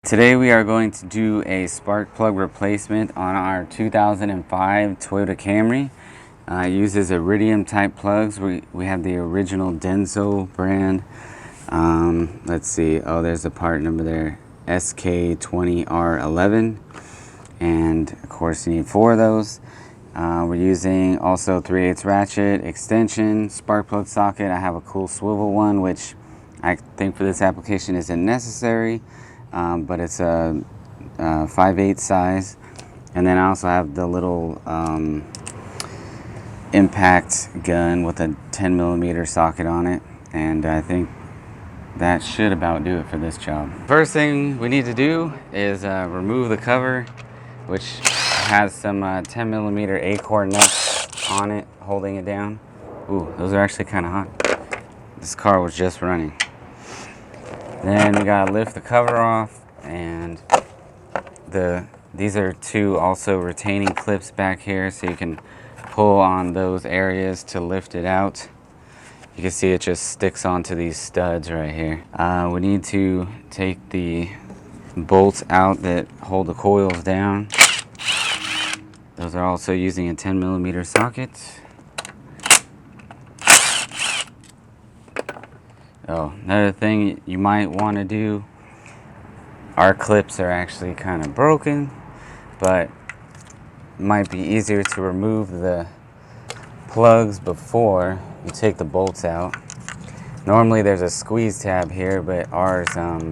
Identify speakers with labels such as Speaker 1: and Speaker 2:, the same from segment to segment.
Speaker 1: Today we are going to do a spark plug replacement on our 2005 Toyota Camry. It uses iridium type plugs. We have the original Denso brand. Let's see, oh, there's a part number there, SK20R11, and of course you need 4 of those. We're using also 3/8 ratchet, extension, spark plug socket. I have a cool swivel one, which I think for this application isn't necessary. But it's a 5/8 size, and then I also have the little impact gun with a 10mm socket on it, and I think that should about do it for this job. First thing we need to do is remove the cover, which has some 10mm acorn nuts on it holding it down. Ooh, those are actually kind of hot. This car was just running. Then we gotta lift the cover off, and these are 2 also retaining clips back here, so you can pull on those areas to lift it out. You can see it just sticks onto these studs right here. We need to take the bolts out that hold the coils down. Those are also using a 10mm socket. Oh, another thing you might want to do, our clips are actually kind of broken, but it might be easier to remove the plugs before you take the bolts out. Normally there's a squeeze tab here, but ours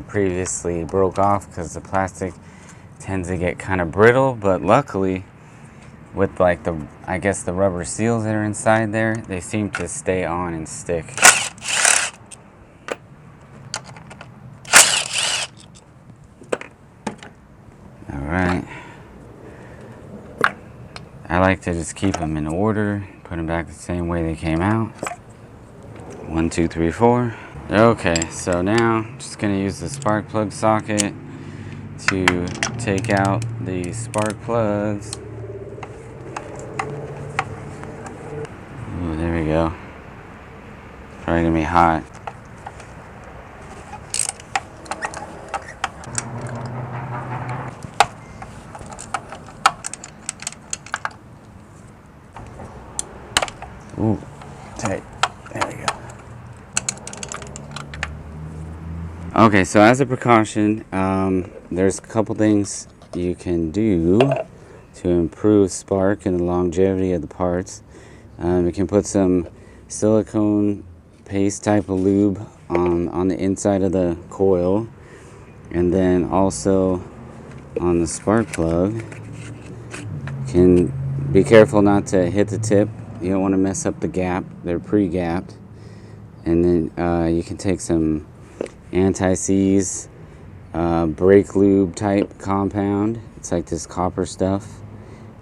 Speaker 1: previously broke off because the plastic tends to get kind of brittle, but luckily with like I guess the rubber seals that are inside there, they seem to stay on and stick. Alright, I like to just keep them in order, put them back the same way they came out. 1, 2, 3, 4. Okay, so now I'm just going to use the spark plug socket to take out the spark plugs. Ooh, there we go. Probably going to be hot. Ooh, tight. There we go. Okay, so as a precaution, there's a couple things you can do to improve spark and the longevity of the parts. You can put some silicone paste type of lube on the inside of the coil, and then also on the spark plug. Can be careful not to hit the tip. You don't want to mess up the gap. They're pre-gapped. And then you can take some anti-seize brake lube type compound. It's like this copper stuff.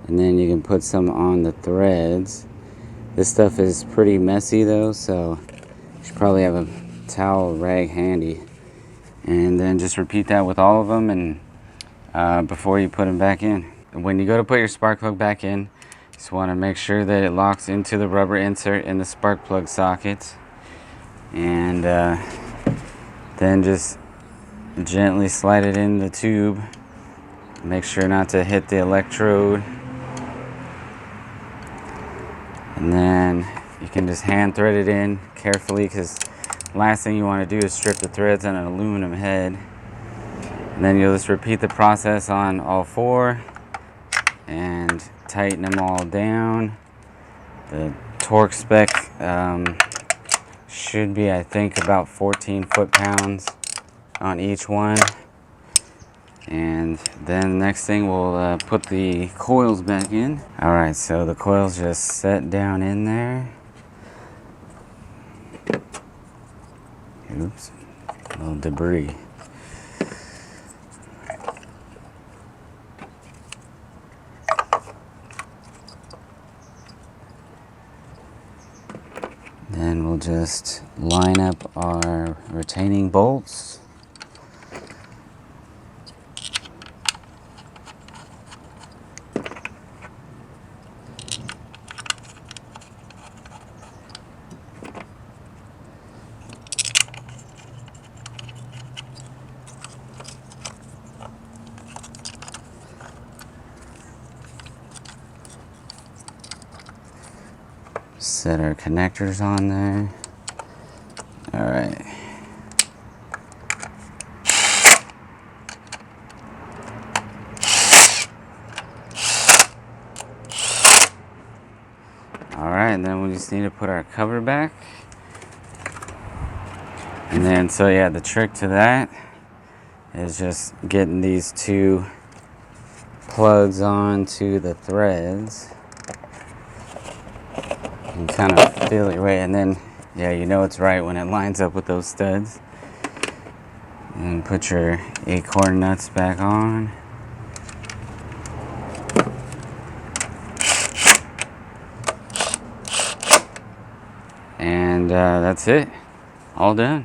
Speaker 1: And then you can put some on the threads. This stuff is pretty messy though, so you should probably have a towel rag handy. And then just repeat that with all of them, and before you put them back in. When you go to put your spark plug back in, just want to make sure that it locks into the rubber insert in the spark plug socket, and then just gently slide it in the tube. Make sure not to hit the electrode, and then you can just hand thread it in carefully, because last thing you want to do is strip the threads on an aluminum head. And then you'll just repeat the process on all 4 and tighten them all down. The torque spec should be, I think, about 14 foot-pounds on each one. And then next thing, we'll put the coils back in. Alright, so the coils just set down in there. Oops, a little debris. Then we'll just line up our retaining bolts. Set our connectors on there. All right. All right, and then we just need to put our cover back. And then, so yeah, the trick to that is just getting these two plugs onto the threads. And kind of feel your way, and then, yeah, you know it's right when it lines up with those studs. And put your acorn nuts back on. And that's it. All done.